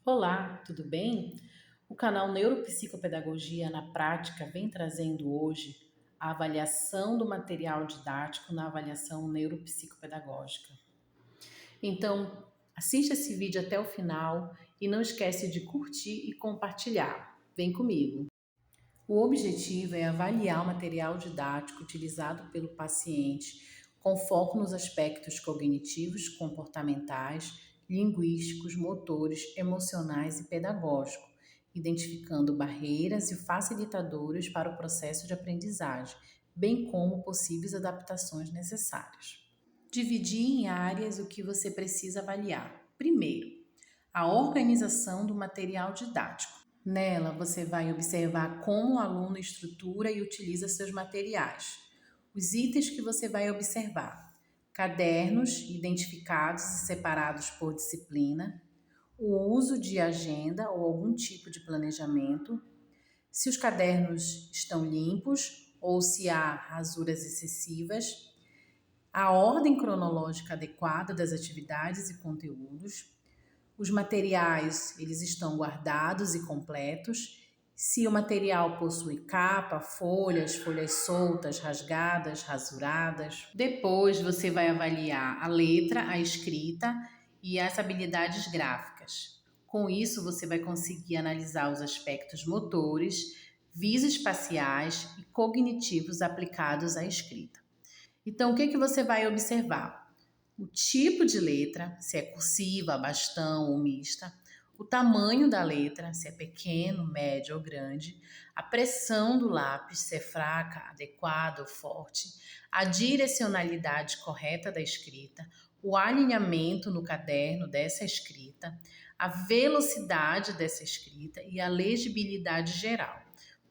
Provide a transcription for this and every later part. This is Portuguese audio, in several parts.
Olá, tudo bem? O canal Neuropsicopedagogia na Prática vem trazendo hoje a avaliação do material didático na avaliação neuropsicopedagógica. Então, assista esse vídeo até o final e não esquece de curtir e compartilhar. Vem comigo! O objetivo é avaliar o material didático utilizado pelo paciente com foco nos aspectos cognitivos, comportamentais, linguísticos, motores, emocionais e pedagógicos, identificando barreiras e facilitadores para o processo de aprendizagem, bem como possíveis adaptações necessárias. Dividir em áreas o que você precisa avaliar. Primeiro, a organização do material didático. Nela, você vai observar como o aluno estrutura e utiliza seus materiais. Os itens que você vai observar: cadernos identificados e separados por disciplina, o uso de agenda ou algum tipo de planejamento, se os cadernos estão limpos ou se há rasuras excessivas, a ordem cronológica adequada das atividades e conteúdos. Os materiais, eles estão guardados e completos. Se o material possui capa, folhas soltas, rasgadas, rasuradas. Depois você vai avaliar a letra, a escrita e as habilidades gráficas. Com isso, você vai conseguir analisar os aspectos motores, visoespaciais e cognitivos aplicados à escrita. Então, o que você vai observar? O tipo de letra, se é cursiva, bastão ou mista, o tamanho da letra, se é pequeno, médio ou grande, a pressão do lápis, se é fraca, adequada ou forte, a direcionalidade correta da escrita, o alinhamento no caderno dessa escrita, a velocidade dessa escrita e a legibilidade geral.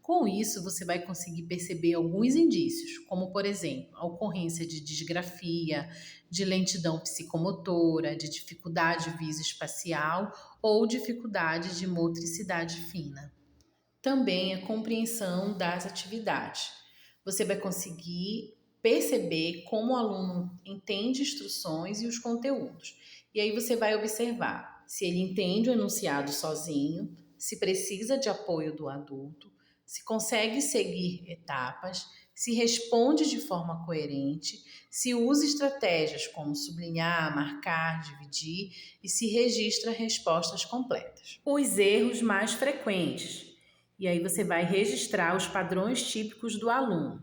Com isso, você vai conseguir perceber alguns indícios, como, por exemplo, a ocorrência de disgrafia, de lentidão psicomotora, de dificuldade visoespacial ou dificuldade de motricidade fina. Também a compreensão das atividades. Você vai conseguir perceber como o aluno entende instruções e os conteúdos. E aí você vai observar se ele entende o enunciado sozinho, se precisa de apoio do adulto, se consegue seguir etapas, se responde de forma coerente, se usa estratégias como sublinhar, marcar, dividir e se registra respostas completas. Os erros mais frequentes. E aí você vai registrar os padrões típicos do aluno.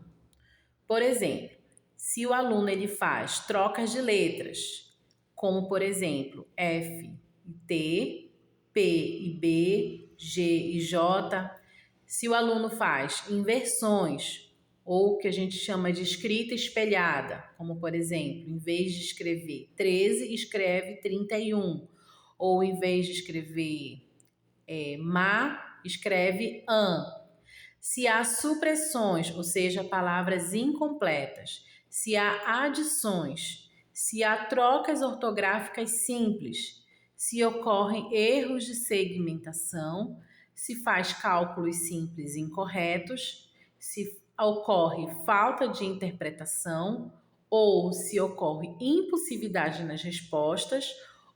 Por exemplo, se o aluno ele faz trocas de letras, como por exemplo F e T, P e B, G e J, se o aluno faz inversões, ou o que a gente chama de escrita espelhada, como por exemplo, em vez de escrever 13, escreve 31, ou em vez de escrever escreve an. Se há supressões, ou seja, palavras incompletas, se há adições, se há trocas ortográficas simples, se ocorrem erros de segmentação, se faz cálculos simples incorretos, se ocorre falta de interpretação ou se ocorre impulsividade nas respostas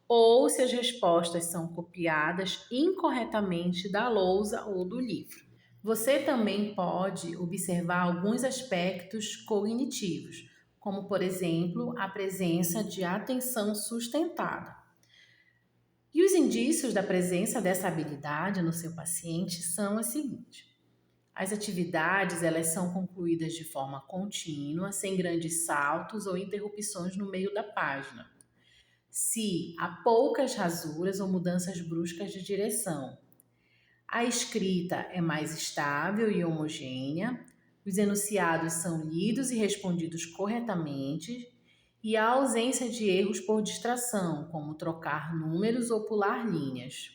ou se as respostas são copiadas incorretamente da lousa ou do livro. Você também pode observar alguns aspectos cognitivos, como, por exemplo, a presença de atenção sustentada. E os indícios da presença dessa habilidade no seu paciente são os seguintes. As atividades, elas são concluídas de forma contínua, sem grandes saltos ou interrupções no meio da página. Se há poucas rasuras ou mudanças bruscas de direção. A escrita é mais estável e homogênea, os enunciados são lidos e respondidos corretamente e há ausência de erros por distração, como trocar números ou pular linhas.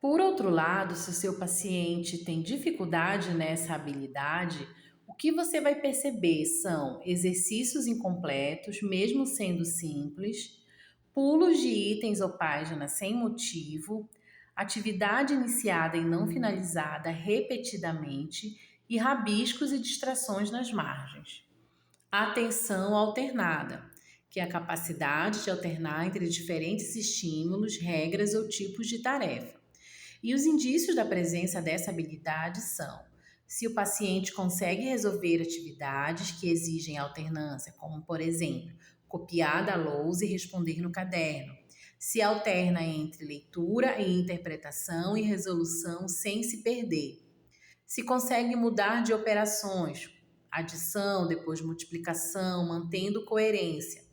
Por outro lado, se o seu paciente tem dificuldade nessa habilidade, o que você vai perceber são exercícios incompletos, mesmo sendo simples, pulos de itens ou páginas sem motivo, atividade iniciada e não finalizada repetidamente e rabiscos e distrações nas margens. Atenção alternada, que é a capacidade de alternar entre diferentes estímulos, regras ou tipos de tarefa. E os indícios da presença dessa habilidade são: se o paciente consegue resolver atividades que exigem alternância, como, por exemplo, copiar da lousa e responder no caderno, se alterna entre leitura e interpretação e resolução sem se perder, se consegue mudar de operações, adição, depois multiplicação, mantendo coerência,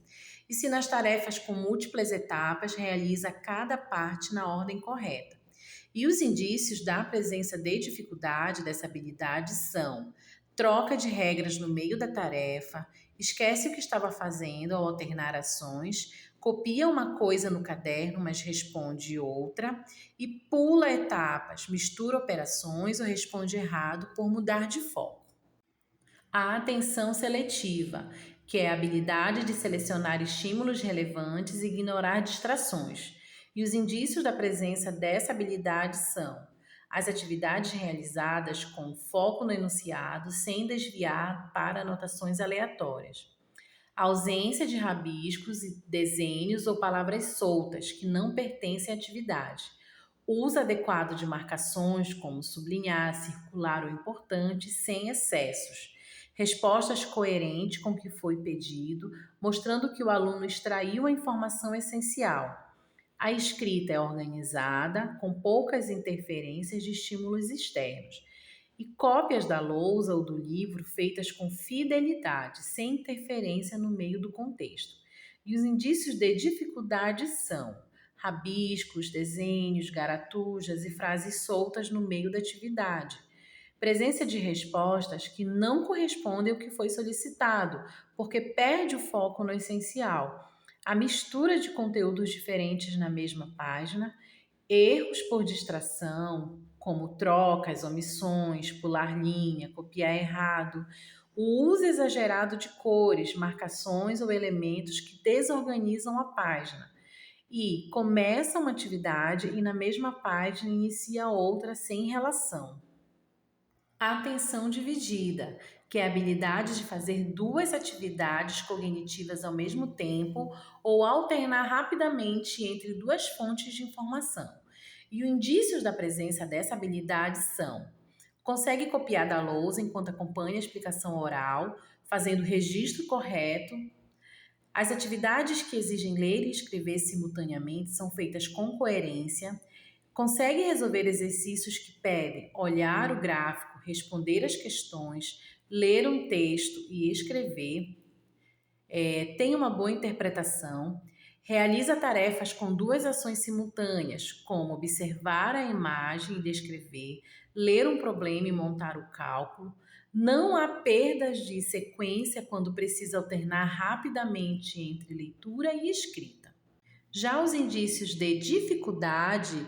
e se nas tarefas com múltiplas etapas realiza cada parte na ordem correta. E os indícios da presença de dificuldade dessa habilidade são: troca de regras no meio da tarefa, esquece o que estava fazendo ao alternar ações, copia uma coisa no caderno, mas responde outra, e pula etapas, mistura operações ou responde errado por mudar de foco. A atenção seletiva, que é a habilidade de selecionar estímulos relevantes e ignorar distrações. E os indícios da presença dessa habilidade são: as atividades realizadas com foco no enunciado, sem desviar para anotações aleatórias. A ausência de rabiscos, desenhos ou palavras soltas que não pertencem à atividade. Uso adequado de marcações, como sublinhar, circular ou importante, sem excessos. Respostas coerentes com o que foi pedido, mostrando que o aluno extraiu a informação essencial. A escrita é organizada, com poucas interferências de estímulos externos. E cópias da lousa ou do livro feitas com fidelidade, sem interferência no meio do contexto. E os indícios de dificuldade são: rabiscos, desenhos, garatujas e frases soltas no meio da atividade. Presença de respostas que não correspondem ao que foi solicitado, porque perde o foco no essencial. A mistura de conteúdos diferentes na mesma página, erros por distração, como trocas, omissões, pular linha, copiar errado, o uso exagerado de cores, marcações ou elementos que desorganizam a página. E começa uma atividade e na mesma página inicia outra sem relação. Atenção dividida, que é a habilidade de fazer duas atividades cognitivas ao mesmo tempo ou alternar rapidamente entre duas fontes de informação. E os indícios da presença dessa habilidade são: consegue copiar da lousa enquanto acompanha a explicação oral, fazendo o registro correto. As atividades que exigem ler e escrever simultaneamente são feitas com coerência. Consegue resolver exercícios que pedem olhar o gráfico, responder as questões, ler um texto e escrever. Tem uma boa interpretação. Realiza tarefas com duas ações simultâneas, como observar a imagem e descrever, ler um problema e montar o cálculo. Não há perdas de sequência quando precisa alternar rapidamente entre leitura e escrita. Já os indícios de dificuldade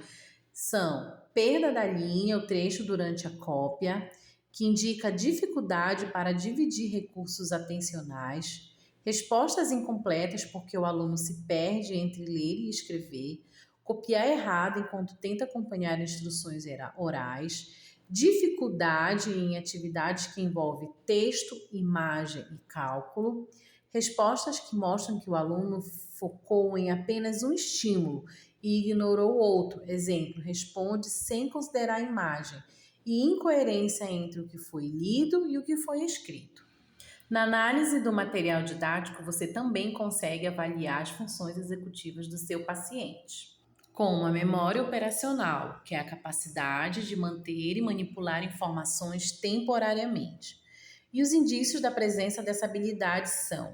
são perda da linha ou trecho durante a cópia, que indica dificuldade para dividir recursos atencionais, respostas incompletas porque o aluno se perde entre ler e escrever, copiar errado enquanto tenta acompanhar instruções orais, dificuldade em atividades que envolvem texto, imagem e cálculo, respostas que mostram que o aluno focou em apenas um estímulo e ignorou outro. Exemplo, responde sem considerar a imagem. E incoerência entre o que foi lido e o que foi escrito. Na análise do material didático, você também consegue avaliar as funções executivas do seu paciente, como a memória operacional, que é a capacidade de manter e manipular informações temporariamente. E os indícios da presença dessa habilidade são: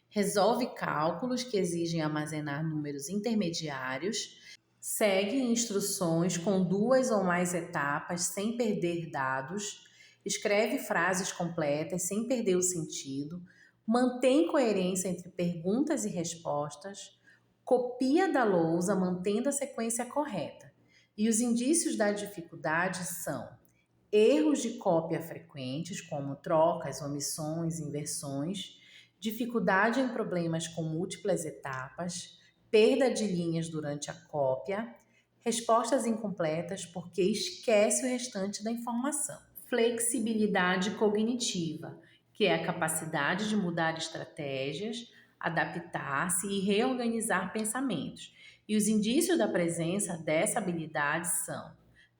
resolve cálculos que exigem armazenar números intermediários, segue instruções com duas ou mais etapas sem perder dados, escreve frases completas sem perder o sentido, mantém coerência entre perguntas e respostas, copia da lousa mantendo a sequência correta. E os indícios da dificuldade são: erros de cópia frequentes, como trocas, omissões, inversões, dificuldade em problemas com múltiplas etapas, perda de linhas durante a cópia, respostas incompletas porque esquece o restante da informação. Flexibilidade cognitiva, que é a capacidade de mudar estratégias, adaptar-se e reorganizar pensamentos. E os indícios da presença dessa habilidade são: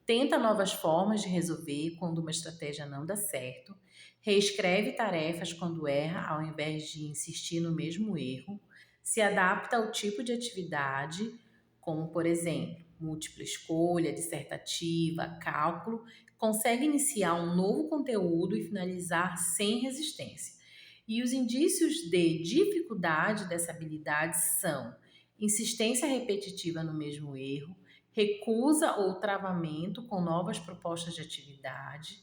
tenta novas formas de resolver quando uma estratégia não dá certo, reescreve tarefas quando erra ao invés de insistir no mesmo erro, se adapta ao tipo de atividade, como por exemplo, múltipla escolha, dissertativa, cálculo, consegue iniciar um novo conteúdo e finalizar sem resistência. E os indícios de dificuldade dessa habilidade são insistência repetitiva no mesmo erro, recusa ou travamento com novas propostas de atividade,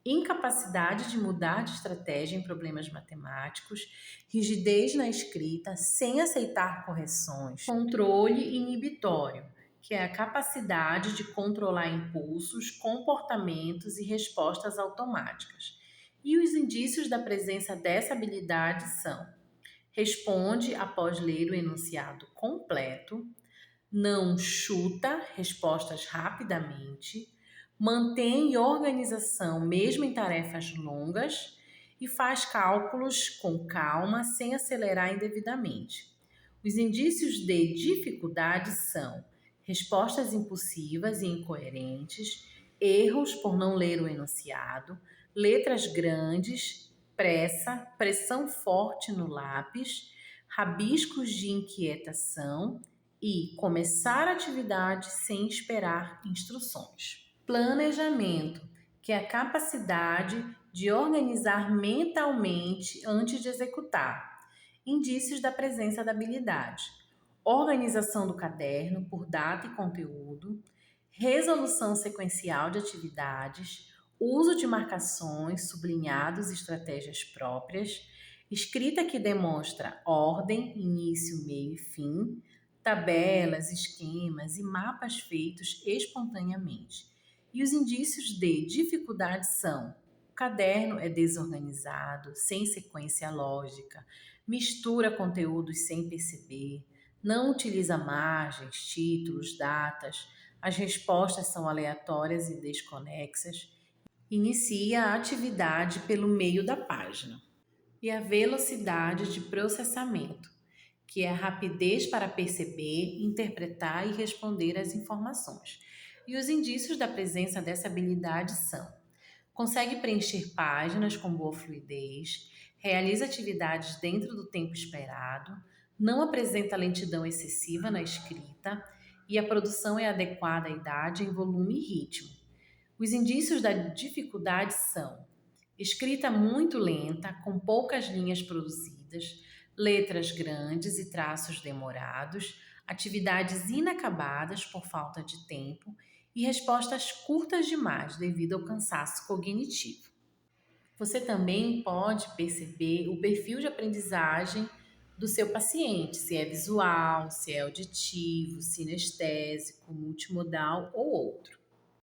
incapacidade de mudar de estratégia em problemas matemáticos, rigidez na escrita sem aceitar correções, controle inibitório, que é a capacidade de controlar impulsos, comportamentos e respostas automáticas. E os indícios da presença dessa habilidade são: responde após ler o enunciado completo, não chuta respostas rapidamente, mantém organização mesmo em tarefas longas e faz cálculos com calma sem acelerar indevidamente. Os indícios de dificuldade são respostas impulsivas e incoerentes, erros por não ler o enunciado, letras grandes, pressa, pressão forte no lápis, rabiscos de inquietação e começar a atividade sem esperar instruções. Planejamento, que é a capacidade de organizar mentalmente antes de executar. Indícios da presença da habilidade: organização do caderno por data e conteúdo, resolução sequencial de atividades, uso de marcações, sublinhados e estratégias próprias, escrita que demonstra ordem, início, meio e fim, tabelas, esquemas e mapas feitos espontaneamente. E os indícios de dificuldade são: o caderno é desorganizado, sem sequência lógica, mistura conteúdos sem perceber, não utiliza margens, títulos, datas, as respostas são aleatórias e desconexas, inicia a atividade pelo meio da página. E a velocidade de processamento, que é a rapidez para perceber, interpretar e responder às informações. E os indícios da presença dessa habilidade são: consegue preencher páginas com boa fluidez, realiza atividades dentro do tempo esperado, não apresenta lentidão excessiva na escrita e a produção é adequada à idade em volume e ritmo. Os indícios da dificuldade são: escrita muito lenta, com poucas linhas produzidas, letras grandes e traços demorados, atividades inacabadas por falta de tempo e respostas curtas demais devido ao cansaço cognitivo. Você também pode perceber o perfil de aprendizagem do seu paciente, se é visual, se é auditivo, sinestésico, multimodal ou outro.